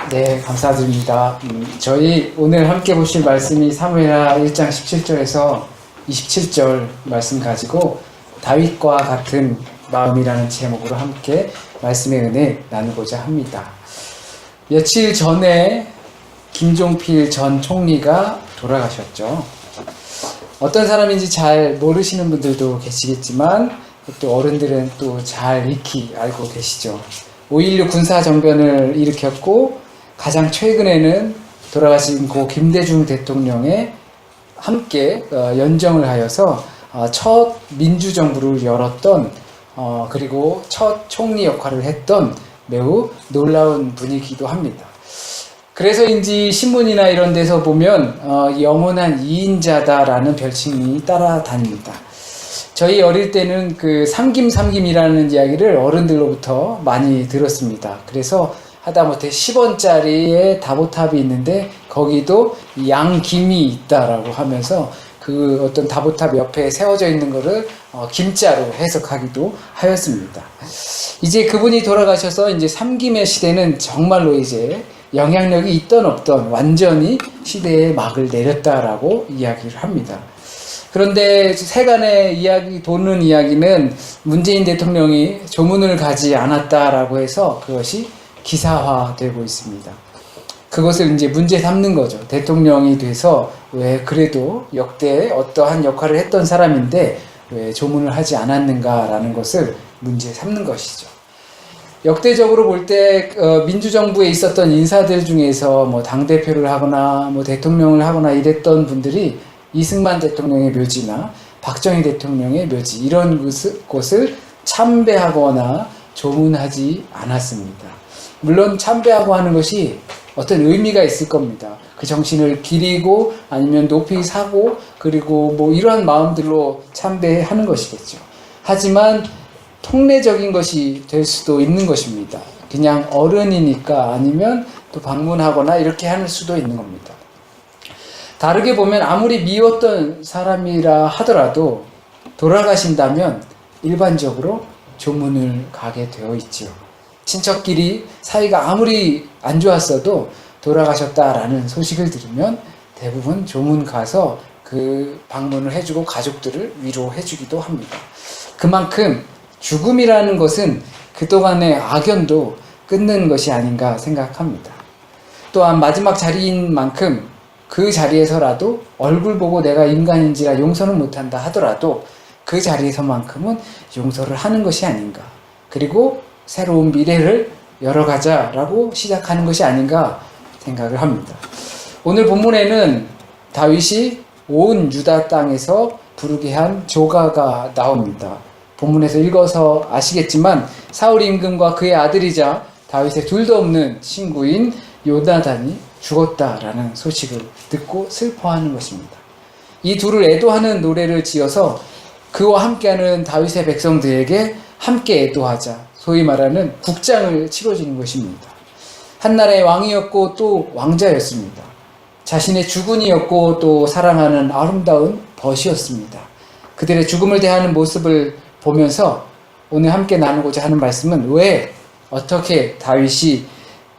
네, 감사드립니다. 저희 오늘 함께 보실 말씀이 사무엘하 1장 17절에서 27절 말씀 가지고 다윗과 같은 마음이라는 제목으로 함께 말씀의 은혜 나누고자 합니다. 며칠 전에 김종필 전 총리가 돌아가셨죠. 어떤 사람인지 잘 모르시는 분들도 계시겠지만 또 어른들은 또 잘 익히 알고 계시죠. 5.16 군사정변을 일으켰고 가장 최근에는 돌아가신 고 김대중 대통령의 함께 연정을 하여서 첫 민주정부를 열었던 그리고 첫 총리 역할을 했던 매우 놀라운 분이기도 합니다. 그래서인지 신문이나 이런 데서 보면 영원한 2인자다라는 별칭이 따라다닙니다. 저희 어릴 때는 그 삼김이라는 이야기를 어른들로부터 많이 들었습니다. 그래서 하다못해 10원짜리의 다보탑이 있는데 거기도 양김이 있다라고 하면서 그 어떤 다보탑 옆에 세워져 있는 거를 김자로 해석하기도 하였습니다. 이제 그분이 돌아가셔서 이제 삼김의 시대는 정말로 이제 영향력이 있던 없던 완전히 시대의 막을 내렸다라고 이야기를 합니다. 그런데 세간의 이야기, 도는 이야기는 문재인 대통령이 조문을 가지 않았다라고 해서 그것이 기사화되고 있습니다. 그것을 이제 문제 삼는 거죠. 대통령이 돼서 왜 그래도 역대 어떠한 역할을 했던 사람인데 왜 조문을 하지 않았는가라는 것을 문제 삼는 것이죠. 역대적으로 볼 때 민주정부에 있었던 인사들 중에서 뭐 당대표를 하거나 뭐 대통령을 하거나 이랬던 분들이 이승만 대통령의 묘지나 박정희 대통령의 묘지 이런 곳을 참배하거나 조문하지 않았습니다. 물론 참배하고 하는 것이 어떤 의미가 있을 겁니다. 그 정신을 기리고 아니면 높이 사고 그리고 뭐 이러한 마음들로 참배하는 것이겠죠. 하지만 통례적인 것이 될 수도 있는 것입니다. 그냥 어른이니까 아니면 또 방문하거나 이렇게 할 수도 있는 겁니다. 다르게 보면 아무리 미웠던 사람이라 하더라도 돌아가신다면 일반적으로 조문을 가게 되어 있지요. 친척끼리 사이가 아무리 안 좋았어도 돌아가셨다라는 소식을 들으면 대부분 조문 가서 그 방문을 해주고 가족들을 위로해주기도 합니다. 그만큼 죽음이라는 것은 그동안의 악연도 끊는 것이 아닌가 생각합니다. 또한 마지막 자리인 만큼 그 자리에서라도 얼굴 보고 내가 인간인지라 용서는 못한다 하더라도 그 자리에서만큼은 용서를 하는 것이 아닌가. 그리고 새로운 미래를 열어가자라고 시작하는 것이 아닌가 생각을 합니다. 오늘 본문에는 다윗이 온 유다 땅에서 부르게 한 조가가 나옵니다. 본문에서 읽어서 아시겠지만 사울 임금과 그의 아들이자 다윗의 둘도 없는 친구인 요나단이 죽었다라는 소식을 듣고 슬퍼하는 것입니다. 이 둘을 애도하는 노래를 지어서 그와 함께하는 다윗의 백성들에게 함께 애도하자, 소위 말하는 국장을 치러지는 것입니다. 한나라의 왕이었고 또 왕자였습니다. 자신의 주군이었고 또 사랑하는 아름다운 벗이었습니다. 그들의 죽음을 대하는 모습을 보면서 오늘 함께 나누고자 하는 말씀은 왜 어떻게 다윗이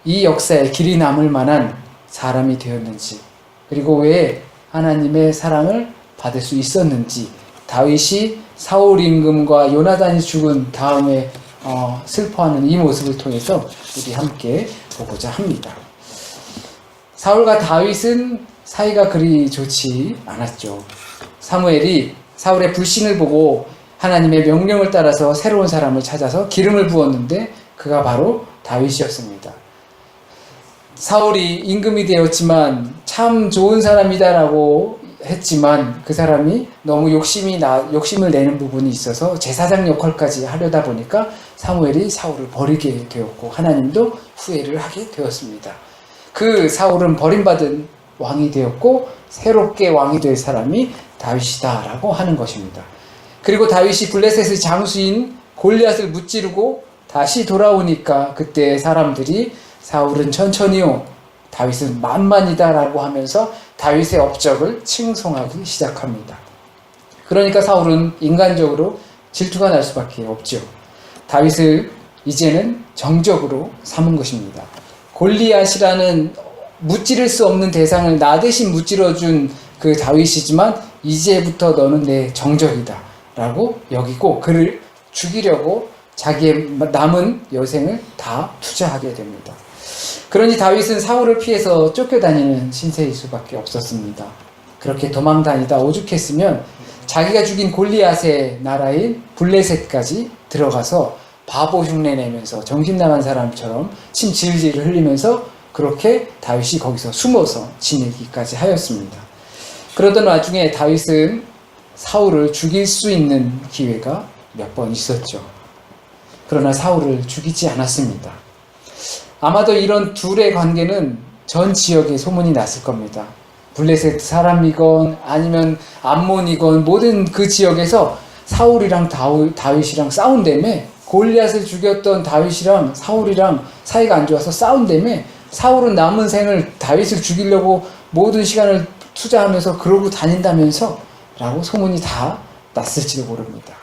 이 역사에 길이 남을 만한 사람이 되었는지, 그리고 왜 하나님의 사랑을 받을 수 있었는지, 다윗이 사울 임금과 요나단이 죽은 다음에 슬퍼하는 이 모습을 통해서 우리 함께 보고자 합니다. 사울과 다윗은 사이가 그리 좋지 않았죠. 사무엘이 사울의 불신을 보고 하나님의 명령을 따라서 새로운 사람을 찾아서 기름을 부었는데 그가 바로 다윗이었습니다. 사울이 임금이 되었지만 참 좋은 사람이다라고 했지만 그 사람이 너무 욕심을 내는 부분이 있어서 제사장 역할까지 하려다 보니까 사무엘이 사울을 버리게 되었고 하나님도 후회를 하게 되었습니다. 그 사울은 버림받은 왕이 되었고 새롭게 왕이 될 사람이 다윗이다라고 하는 것입니다. 그리고 다윗이 블레셋의 장수인 골리앗을 무찌르고 다시 돌아오니까 그때 사람들이 사울은 천천히요, 다윗은 만만이다 라고 하면서 다윗의 업적을 칭송하기 시작합니다. 그러니까 사울은 인간적으로 질투가 날 수밖에 없죠. 다윗을 이제는 정적으로 삼은 것입니다. 골리앗이라는 무찌를 수 없는 대상을 나 대신 무찌러준 그 다윗이지만 이제부터 너는 내 정적이다 라고 여기고 그를 죽이려고 자기의 남은 여생을 다 투자하게 됩니다. 그러니 다윗은 사울을 피해서 쫓겨다니는 신세일 수밖에 없었습니다. 그렇게 도망다니다 오죽했으면 자기가 죽인 골리앗의 나라인 블레셋까지 들어가서 바보 흉내 내면서 정신 나간 사람처럼 침 질질 흘리면서 그렇게 다윗이 거기서 숨어서 지내기까지 하였습니다. 그러던 와중에 다윗은 사울을 죽일 수 있는 기회가 몇 번 있었죠. 그러나 사울을 죽이지 않았습니다. 아마도 이런 둘의 관계는 전 지역에 소문이 났을 겁니다. 블레셋 사람이건 아니면 암몬이건 모든 그 지역에서 사울이랑 다윗이랑 싸운다며 골리앗을 죽였던 다윗이랑 사울이랑 사이가 안 좋아서 싸운다며 사울은 남은 생을 다윗을 죽이려고 모든 시간을 투자하면서 그러고 다닌다면서 라고 소문이 다 났을지도 모릅니다.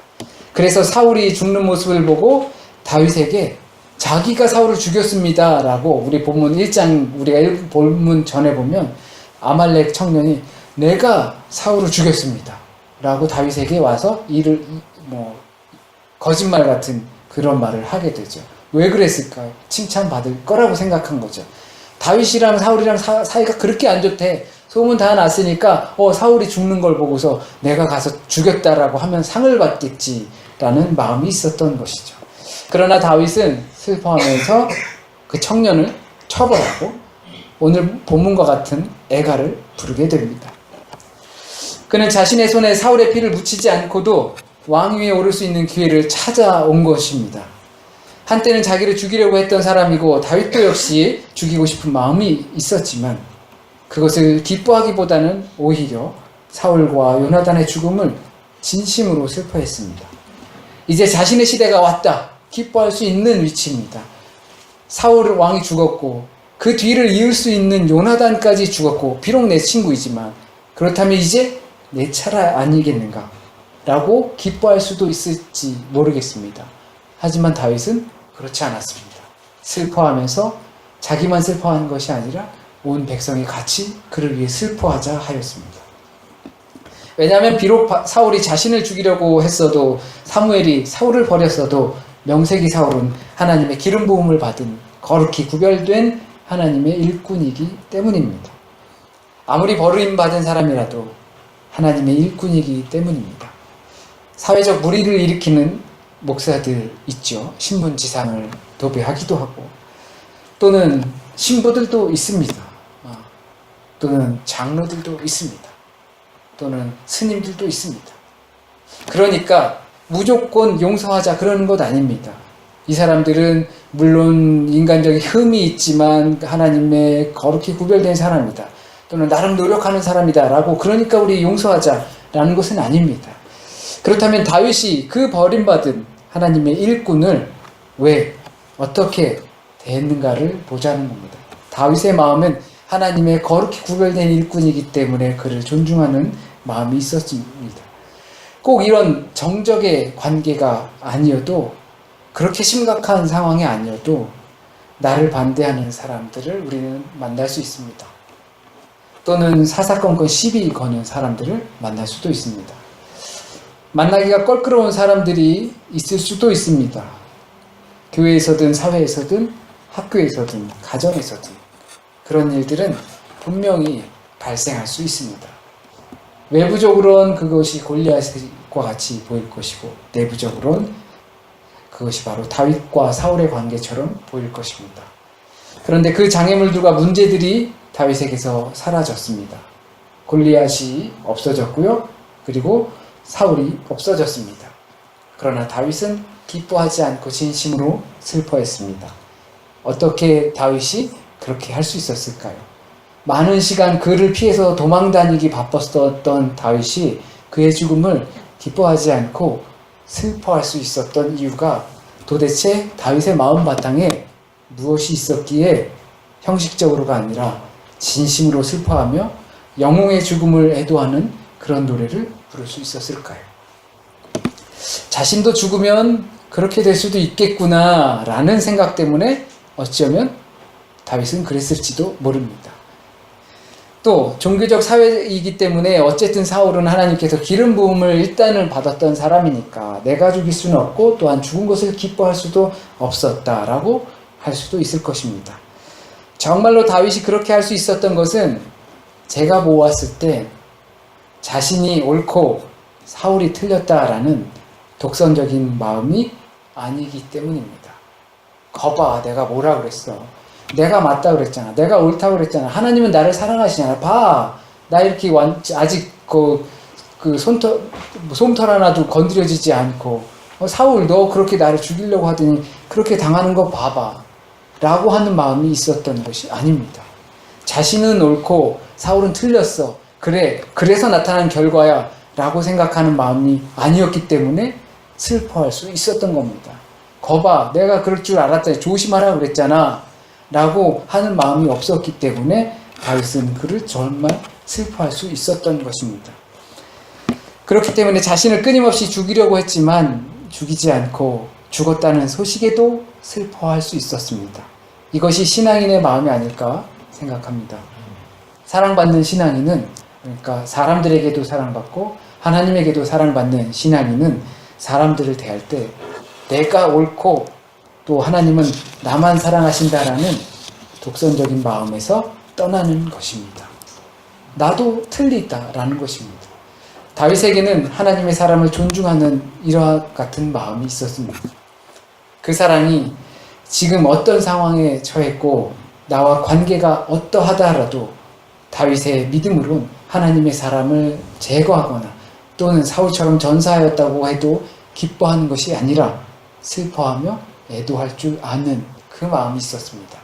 그래서 사울이 죽는 모습을 보고 다윗에게 자기가 사울을 죽였습니다 라고 우리 본문 1장 우리가 본문 전에 보면 아말렉 청년이 내가 사울을 죽였습니다 라고 다윗에게 와서 이를 거짓말 같은 그런 말을 하게 되죠. 왜 그랬을까요? 칭찬받을 거라고 생각한 거죠. 다윗이랑 사울이랑 사이가 그렇게 안 좋대. 소문 다 났으니까 사울이 죽는 걸 보고서 내가 가서 죽였다라고 하면 상을 받겠지라는 마음이 있었던 것이죠. 그러나 다윗은 슬퍼하면서 그 청년을 처벌하고 오늘 본문과 같은 애가를 부르게 됩니다. 그는 자신의 손에 사울의 피를 묻히지 않고도 왕위에 오를 수 있는 기회를 찾아온 것입니다. 한때는 자기를 죽이려고 했던 사람이고 다윗도 역시 죽이고 싶은 마음이 있었지만 그것을 기뻐하기보다는 오히려 사울과 요나단의 죽음을 진심으로 슬퍼했습니다. 이제 자신의 시대가 왔다. 기뻐할 수 있는 위치입니다. 사울 왕이 죽었고 그 뒤를 이을 수 있는 요나단까지 죽었고 비록 내 친구이지만 그렇다면 이제 내 차례 아니겠는가 라고 기뻐할 수도 있을지 모르겠습니다. 하지만 다윗은 그렇지 않았습니다. 슬퍼하면서 자기만 슬퍼하는 것이 아니라 온 백성이 같이 그를 위해 슬퍼하자 하였습니다. 왜냐하면 비록 사울이 자신을 죽이려고 했어도 사무엘이 사울을 버렸어도 명색이 사울은 하나님의 기름 부음을 받은 거룩히 구별된 하나님의 일꾼이기 때문입니다. 아무리 버림받은 사람이라도 하나님의 일꾼이기 때문입니다. 사회적 물의를 일으키는 목사들 있죠. 신분지상을 도배하기도 하고 또는 신부들도 있습니다. 또는 장로들도 있습니다. 또는 스님들도 있습니다. 그러니까 무조건 용서하자 그러는 것 아닙니다. 이 사람들은 물론 인간적인 흠이 있지만 하나님의 거룩히 구별된 사람이다. 또는 나름 노력하는 사람이다 라고 그러니까 우리 용서하자라는 것은 아닙니다. 그렇다면 다윗이 그 버림받은 하나님의 일꾼을 왜 어떻게 대했는가를 보자는 겁니다. 다윗의 마음은 하나님의 거룩히 구별된 일꾼이기 때문에 그를 존중하는 마음이 있었습니다. 꼭 이런 정적의 관계가 아니어도 그렇게 심각한 상황이 아니어도 나를 반대하는 사람들을 우리는 만날 수 있습니다. 또는 사사건건 시비 거는 사람들을 만날 수도 있습니다. 만나기가 껄끄러운 사람들이 있을 수도 있습니다. 교회에서든 사회에서든 학교에서든 가정에서든 그런 일들은 분명히 발생할 수 있습니다. 외부적으로는 그것이 골리앗과 같이 보일 것이고 내부적으로는 그것이 바로 다윗과 사울의 관계처럼 보일 것입니다. 그런데 그 장애물들과 문제들이 다윗에게서 사라졌습니다. 골리앗이 없어졌고요. 그리고 사울이 없어졌습니다. 그러나 다윗은 기뻐하지 않고 진심으로 슬퍼했습니다. 어떻게 다윗이 그렇게 할 수 있었을까요? 많은 시간 그를 피해서 도망다니기 바빴었던 다윗이 그의 죽음을 기뻐하지 않고 슬퍼할 수 있었던 이유가 도대체 다윗의 마음 바탕에 무엇이 있었기에 형식적으로가 아니라 진심으로 슬퍼하며 영웅의 죽음을 애도하는 그런 노래를 부를 수 있었을까요? 자신도 죽으면 그렇게 될 수도 있겠구나 라는 생각 때문에 어쩌면 다윗은 그랬을지도 모릅니다. 또 종교적 사회이기 때문에 어쨌든 사울은 하나님께서 기름 부음을 일단은 받았던 사람이니까 내가 죽일 수는 없고 또한 죽은 것을 기뻐할 수도 없었다라고 할 수도 있을 것입니다. 정말로 다윗이 그렇게 할 수 있었던 것은 제가 보았을 때 자신이 옳고 사울이 틀렸다라는 독선적인 마음이 아니기 때문입니다. 거봐, 내가 뭐라 그랬어. 내가 맞다 그랬잖아. 내가 옳다 그랬잖아. 하나님은 나를 사랑하시잖아. 봐, 나 이렇게 아직 솜털 하나도 건드려지지 않고 사울 너 그렇게 나를 죽이려고 하더니 그렇게 당하는 거 봐봐 라고 하는 마음이 있었던 것이 아닙니다. 자신은 옳고 사울은 틀렸어. 그래서 나타난 결과야 라고 생각하는 마음이 아니었기 때문에 슬퍼할 수 있었던 겁니다. 거봐, 내가 그럴 줄 알았더니 조심하라 그랬잖아 라고 하는 마음이 없었기 때문에 다윗은 그를 정말 슬퍼할 수 있었던 것입니다. 그렇기 때문에 자신을 끊임없이 죽이려고 했지만 죽이지 않고 죽었다는 소식에도 슬퍼할 수 있었습니다. 이것이 신앙인의 마음이 아닐까 생각합니다. 사랑받는 신앙인은, 그러니까 사람들에게도 사랑받고 하나님에게도 사랑받는 신앙인은 사람들을 대할 때 내가 옳고 또 하나님은 나만 사랑하신다라는 독선적인 마음에서 떠나는 것입니다. 나도 틀리다라는 것입니다. 다윗에게는 하나님의 사람을 존중하는 이와 같은 마음이 있었습니다. 그 사람이 지금 어떤 상황에 처했고 나와 관계가 어떠하다 하더라도 다윗의 믿음으론 하나님의 사람을 제거하거나 또는 사울처럼 전사하였다고 해도 기뻐하는 것이 아니라 슬퍼하며 애도할 줄 아는 그 마음이 있었습니다.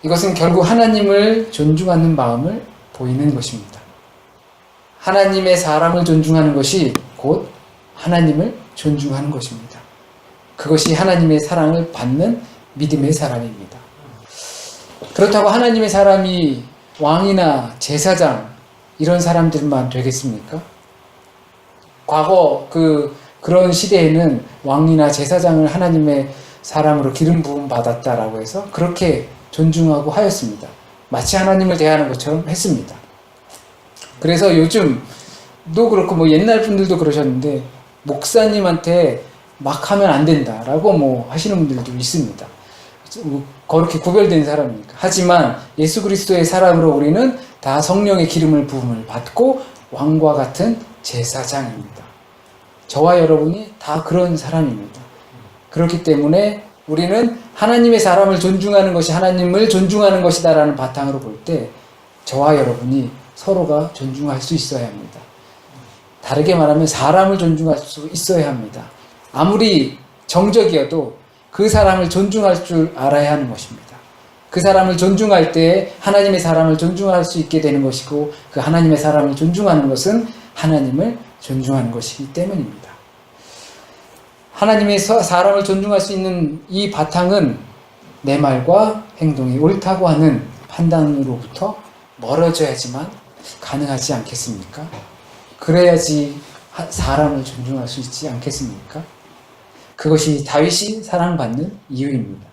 이것은 결국 하나님을 존중하는 마음을 보이는 것입니다. 하나님의 사람을 존중하는 것이 곧 하나님을 존중하는 것입니다. 그것이 하나님의 사랑을 받는 믿음의 사람입니다. 그렇다고 하나님의 사람이 왕이나 제사장 이런 사람들만 되겠습니까? 과거 그런 시대에는 왕이나 제사장을 하나님의 사람으로 기름 부음 받았다라고 해서 그렇게 존중하고 하였습니다. 마치 하나님을 대하는 것처럼 했습니다. 그래서 요즘도 그렇고 옛날 분들도 그러셨는데 목사님한테 막 하면 안 된다라고 하시는 분들도 있습니다. 그렇게 구별된 사람이니까. 하지만 예수 그리스도의 사람으로 우리는 다 성령의 기름을 부음을 받고 왕과 같은 제사장입니다. 저와 여러분이 다 그런 사람입니다. 그렇기 때문에 우리는 하나님의 사람을 존중하는 것이 하나님을 존중하는 것이다라는 바탕으로 볼 때 저와 여러분이 서로가 존중할 수 있어야 합니다. 다르게 말하면 사람을 존중할 수 있어야 합니다. 아무리 정적이어도 그 사람을 존중할 줄 알아야 하는 것입니다. 그 사람을 존중할 때 하나님의 사람을 존중할 수 있게 되는 것이고 그 하나님의 사람을 존중하는 것은 하나님을 존중하는 것이기 때문입니다. 하나님의 사람을 존중할 수 있는 이 바탕은 내 말과 행동이 옳다고 하는 판단으로부터 멀어져야지만 가능하지 않겠습니까? 그래야지 사람을 존중할 수 있지 않겠습니까? 그것이 다윗이 사랑받는 이유입니다.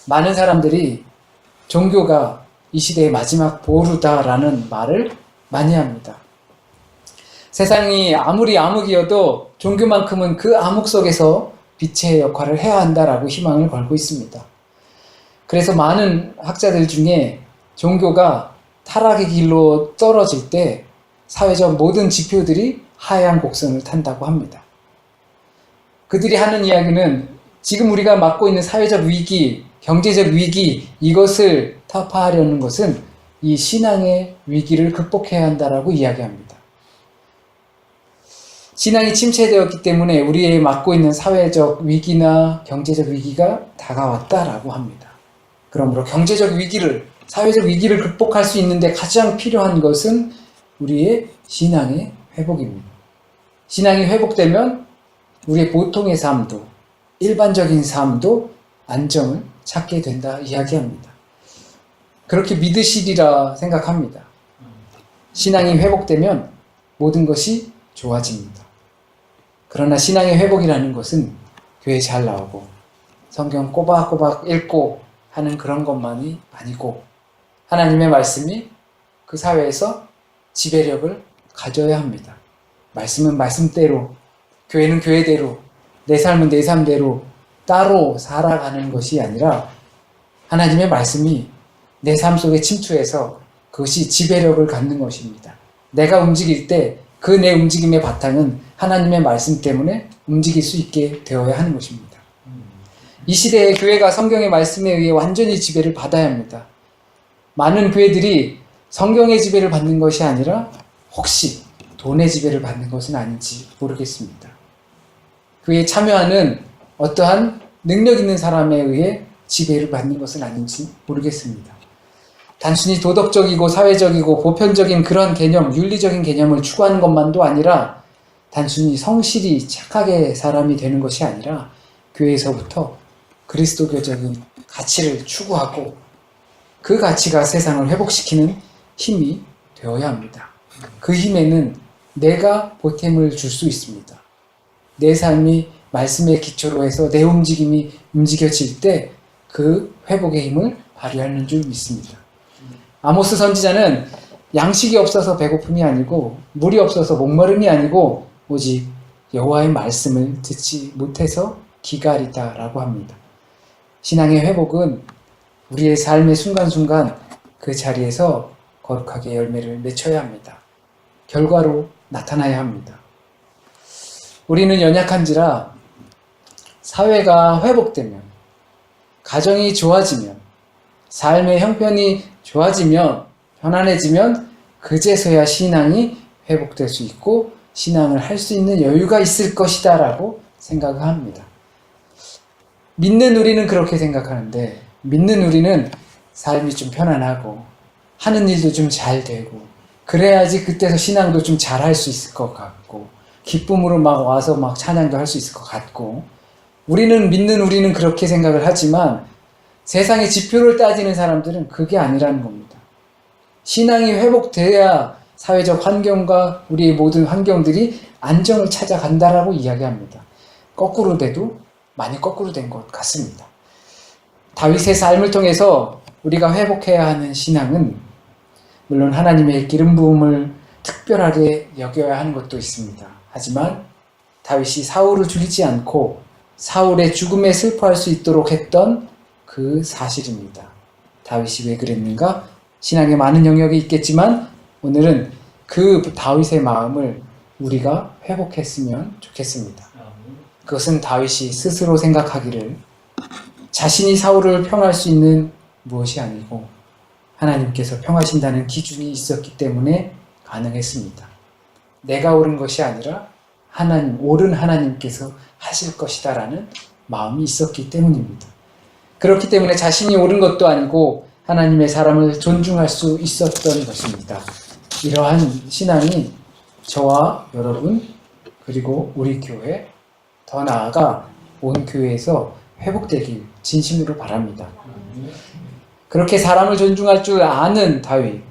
많은 사람들이 종교가 이 시대의 마지막 보루다라는 말을 많이 합니다. 세상이 아무리 암흑이어도 종교만큼은 그 암흑 속에서 빛의 역할을 해야 한다라고 희망을 걸고 있습니다. 그래서 많은 학자들 중에 종교가 타락의 길로 떨어질 때 사회적 모든 지표들이 하향 곡선을 탄다고 합니다. 그들이 하는 이야기는 지금 우리가 맞고 있는 사회적 위기, 경제적 위기, 이것을 타파하려는 것은 이 신앙의 위기를 극복해야 한다라고 이야기합니다. 신앙이 침체되었기 때문에 우리의 맞고 있는 사회적 위기나 경제적 위기가 다가왔다라고 합니다. 그러므로 경제적 위기를, 사회적 위기를 극복할 수 있는데 가장 필요한 것은 우리의 신앙의 회복입니다. 신앙이 회복되면 우리의 보통의 삶도, 일반적인 삶도 안정을 찾게 된다 이야기합니다. 그렇게 믿으시리라 생각합니다. 신앙이 회복되면 모든 것이 좋아집니다. 그러나 신앙의 회복이라는 것은 교회 잘 나오고 성경 꼬박꼬박 읽고 하는 그런 것만이 아니고 하나님의 말씀이 그 사회에서 지배력을 가져야 합니다. 말씀은 말씀대로, 교회는 교회대로, 내 삶은 내 삶대로 따로 살아가는 것이 아니라 하나님의 말씀이 내 삶 속에 침투해서 그것이 지배력을 갖는 것입니다. 내가 움직일 때 그 내 움직임의 바탕은 하나님의 말씀 때문에 움직일 수 있게 되어야 하는 것입니다. 이 시대에 교회가 성경의 말씀에 의해 완전히 지배를 받아야 합니다. 많은 교회들이 성경의 지배를 받는 것이 아니라 혹시 돈의 지배를 받는 것은 아닌지 모르겠습니다. 교회에 참여하는 어떠한 능력 있는 사람에 의해 지배를 받는 것은 아닌지 모르겠습니다. 단순히 도덕적이고 사회적이고 보편적인 그런 개념, 윤리적인 개념을 추구하는 것만도 아니라 단순히 성실히 착하게 사람이 되는 것이 아니라 교회에서부터 그리스도교적인 가치를 추구하고 그 가치가 세상을 회복시키는 힘이 되어야 합니다. 그 힘에는 내가 보탬을 줄 수 있습니다. 내 삶이 말씀의 기초로 해서 내 움직임이 움직여질 때 그 회복의 힘을 발휘하는 줄 믿습니다. 아모스 선지자는 양식이 없어서 배고픔이 아니고 물이 없어서 목마름이 아니고 오직 여호와의 말씀을 듣지 못해서 기갈이다라고 합니다. 신앙의 회복은 우리의 삶의 순간순간 그 자리에서 거룩하게 열매를 맺혀야 합니다. 결과로 나타나야 합니다. 우리는 연약한지라 사회가 회복되면, 가정이 좋아지면, 삶의 형편이 좋아지면, 편안해지면 그제서야 신앙이 회복될 수 있고 신앙을 할 수 있는 여유가 있을 것이다 라고 생각을 합니다. 믿는 우리는 그렇게 생각하는데, 믿는 우리는 삶이 좀 편안하고 하는 일도 좀 잘 되고 그래야지 그때서 신앙도 좀 잘 할 수 있을 것 같고 기쁨으로 막 와서 막 찬양도 할 수 있을 것 같고 믿는 우리는 그렇게 생각을 하지만 세상의 지표를 따지는 사람들은 그게 아니라는 겁니다. 신앙이 회복돼야 사회적 환경과 우리의 모든 환경들이 안정을 찾아간다라고 이야기합니다. 거꾸로 돼도 많이 거꾸로 된 것 같습니다. 다윗의 삶을 통해서 우리가 회복해야 하는 신앙은 물론 하나님의 기름 부음을 특별하게 여겨야 하는 것도 있습니다. 하지만 다윗이 사울을 죽이지 않고 사울의 죽음에 슬퍼할 수 있도록 했던 그 사실입니다. 다윗이 왜 그랬는가? 신앙에 많은 영역이 있겠지만 오늘은 그 다윗의 마음을 우리가 회복했으면 좋겠습니다. 그것은 다윗이 스스로 생각하기를 자신이 사울을 평할 수 있는 무엇이 아니고 하나님께서 평하신다는 기준이 있었기 때문에 가능했습니다. 내가 옳은 것이 아니라 옳은 하나님께서 하실 것이다 라는 마음이 있었기 때문입니다. 그렇기 때문에 자신이 옳은 것도 아니고 하나님의 사람을 존중할 수 있었던 것입니다. 이러한 신앙이 저와 여러분 그리고 우리 교회 더 나아가 온 교회에서 회복되길 진심으로 바랍니다. 그렇게 사람을 존중할 줄 아는 다윗,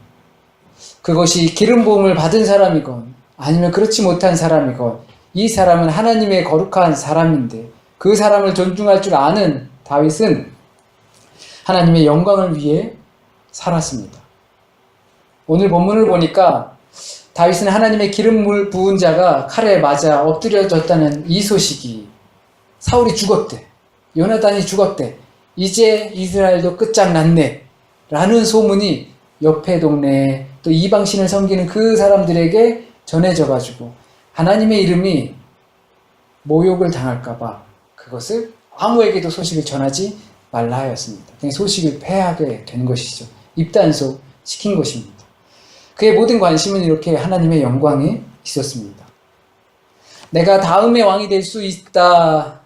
그것이 기름 부음을 받은 사람이건 아니면 그렇지 못한 사람이건 이 사람은 하나님의 거룩한 사람인데 그 사람을 존중할 줄 아는 다윗은 하나님의 영광을 위해 살았습니다. 오늘 본문을 보니까 다윗은 하나님의 기름 부은 자가 칼에 맞아 엎드려졌다는 이 소식이 사울이 죽었대, 요나단이 죽었대, 이제 이스라엘도 끝장났네 라는 소문이 옆에 동네에 또 이방신을 섬기는 그 사람들에게 전해져가지고 하나님의 이름이 모욕을 당할까봐 그것을 아무에게도 소식을 전하지 말라 하였습니다. 소식을 패하게 된 것이죠. 입단속 시킨 것입니다. 그의 모든 관심은 이렇게 하나님의 영광에 있었습니다. 내가 다음의 왕이 될 수 있다.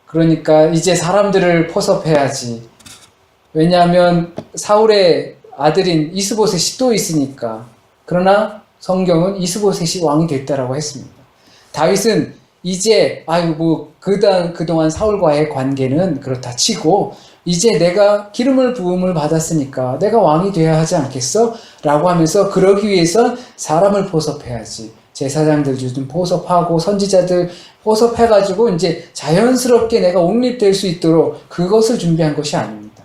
그러니까 이제 사람들을 포섭해야지. 왜냐하면 사울의 아들인 이스보셋이 또 있으니까. 그러나 성경은 이스보셋이 왕이 됐다라고 했습니다. 다윗은 이제 그동안 사울과의 관계는 그렇다 치고 이제 내가 기름을 부음을 받았으니까 내가 왕이 돼야 하지 않겠어? 라고 하면서 그러기 위해서 사람을 포섭해야지. 제사장들 좀 포섭하고 선지자들 포섭해가지고 이제 자연스럽게 내가 옹립될 수 있도록 그것을 준비한 것이 아닙니다.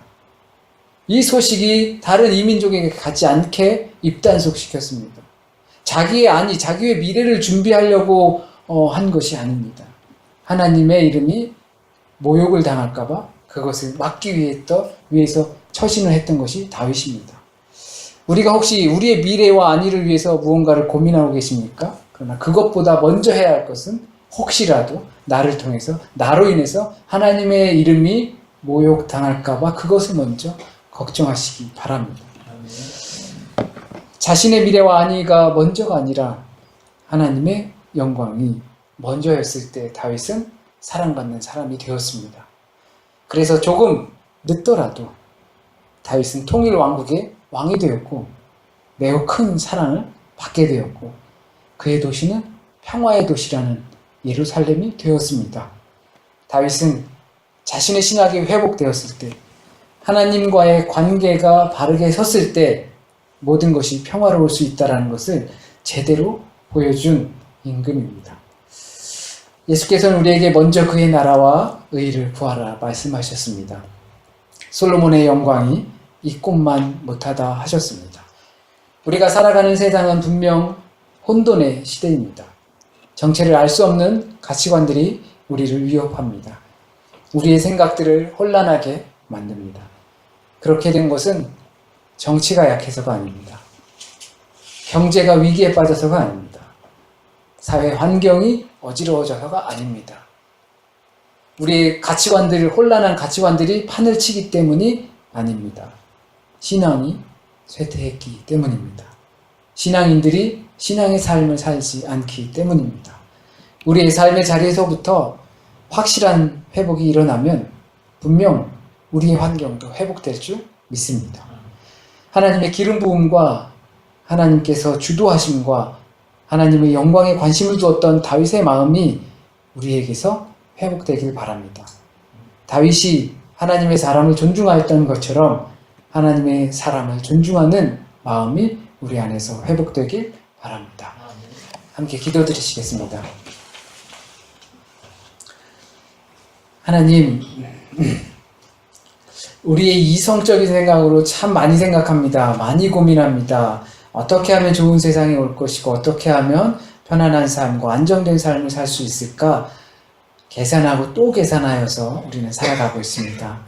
이 소식이 다른 이민족에게 가지 않게 입단속시켰습니다. 자기의 미래를 준비하려고 한 것이 아닙니다. 하나님의 이름이 모욕을 당할까봐 그것을 막기 위해서 처신을 했던 것이 다윗입니다. 우리가 혹시 우리의 미래와 안위를 위해서 무언가를 고민하고 계십니까? 그러나 그것보다 먼저 해야 할 것은 혹시라도 나로 인해서 하나님의 이름이 모욕당할까봐 그것을 먼저 걱정하시기 바랍니다. 자신의 미래와 안위가 먼저가 아니라 하나님의 영광이 먼저였을 때 다윗은 사랑받는 사람이 되었습니다. 그래서 조금 늦더라도 다윗은 통일 왕국의 왕이 되었고 매우 큰 사랑을 받게 되었고 그의 도시는 평화의 도시라는 예루살렘이 되었습니다. 다윗은 자신의 신학이 회복되었을 때 하나님과의 관계가 바르게 섰을 때 모든 것이 평화로울 수 있다는 것을 제대로 보여준 임금입니다. 예수께서는 우리에게 먼저 그의 나라와 의를 구하라 말씀하셨습니다. 솔로몬의 영광이 이것만 못하다 하셨습니다. 우리가 살아가는 세상은 분명 혼돈의 시대입니다. 정체를 알 수 없는 가치관들이 우리를 위협합니다. 우리의 생각들을 혼란하게 만듭니다. 그렇게 된 것은 정치가 약해서가 아닙니다. 경제가 위기에 빠져서가 아닙니다. 사회 환경이 어지러워져서가 아닙니다. 우리의 혼란한 가치관들이 판을 치기 때문이 아닙니다. 신앙이 쇠퇴했기 때문입니다. 신앙인들이 신앙의 삶을 살지 않기 때문입니다. 우리의 삶의 자리에서부터 확실한 회복이 일어나면 분명 우리의 환경도 회복될 줄 믿습니다. 하나님의 기름 부음과 하나님께서 주도하심과 하나님의 영광에 관심을 두었던 다윗의 마음이 우리에게서 회복되길 바랍니다. 다윗이 하나님의 사람을 존중하였던 것처럼 하나님의 사람을 존중하는 마음이 우리 안에서 회복되길 바랍니다. 함께 기도드리시겠습니다. 하나님, 우리의 이성적인 생각으로 참 많이 생각합니다. 많이 고민합니다. 어떻게 하면 좋은 세상이 올 것이고 어떻게 하면 편안한 삶과 안정된 삶을 살 수 있을까? 계산하고 또 계산하여서 우리는 살아가고 있습니다.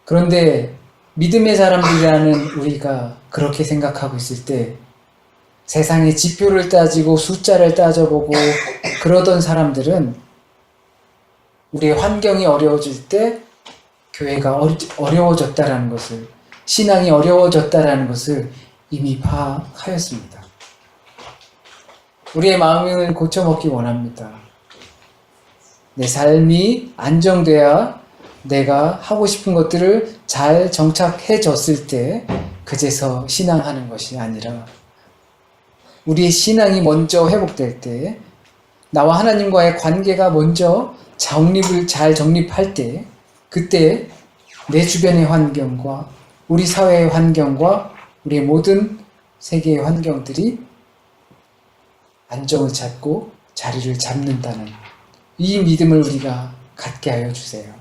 그런데 믿음의 사람들이라는 우리가 그렇게 생각하고 있을 때 세상의 지표를 따지고 숫자를 따져보고 그러던 사람들은 우리의 환경이 어려워질 때 교회가 어려워졌다라는 것을, 신앙이 어려워졌다라는 것을 이미 파악하였습니다. 우리의 마음을 고쳐먹기 원합니다. 내 삶이 안정돼야 내가 하고 싶은 것들을 잘 정착해졌을 때 그제서 신앙하는 것이 아니라 우리의 신앙이 먼저 회복될 때, 나와 하나님과의 관계가 먼저 잘 정립할 때, 그때 내 주변의 환경과 우리 사회의 환경과 우리의 모든 세계의 환경들이 안정을 찾고 자리를 잡는다는 이 믿음을 우리가 갖게 하여 주세요.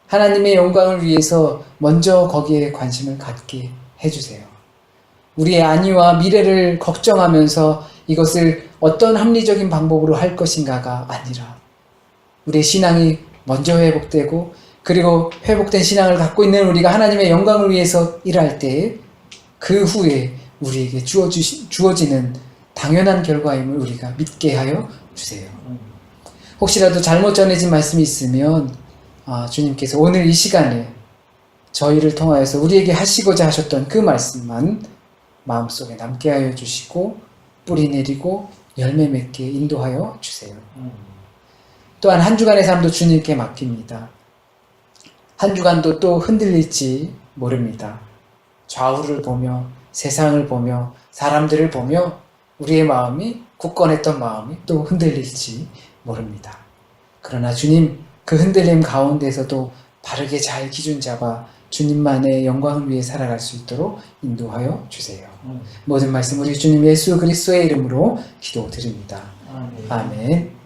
하나님의 영광을 위해서 먼저 거기에 관심을 갖게 해주세요. 우리의 안위와 미래를 걱정하면서 이것을 어떤 합리적인 방법으로 할 것인가가 아니라 우리의 신앙이 먼저 회복되고 그리고 회복된 신앙을 갖고 있는 우리가 하나님의 영광을 위해서 일할 때 그 후에 우리에게 주어지는 당연한 결과임을 우리가 믿게 하여 주세요. 혹시라도 잘못 전해진 말씀이 있으면 주님께서 오늘 이 시간에 저희를 통하여서 우리에게 하시고자 하셨던 그 말씀만 마음속에 남게 하여 주시고 뿌리 내리고 열매 맺게 인도하여 주세요. 또한 한 주간의 삶도 주님께 맡깁니다. 한 주간도 또 흔들릴지 모릅니다. 좌우를 보며 세상을 보며 사람들을 보며 우리의 마음이 굳건했던 마음이 또 흔들릴지 모릅니다. 그러나 주님, 그 흔들림 가운데서도 바르게 잘 기준 잡아 주님만의 영광을 위해 살아갈 수 있도록 인도하여 주세요. 모든 말씀 우리 주님 예수 그리스도의 이름으로 기도드립니다. 아멘.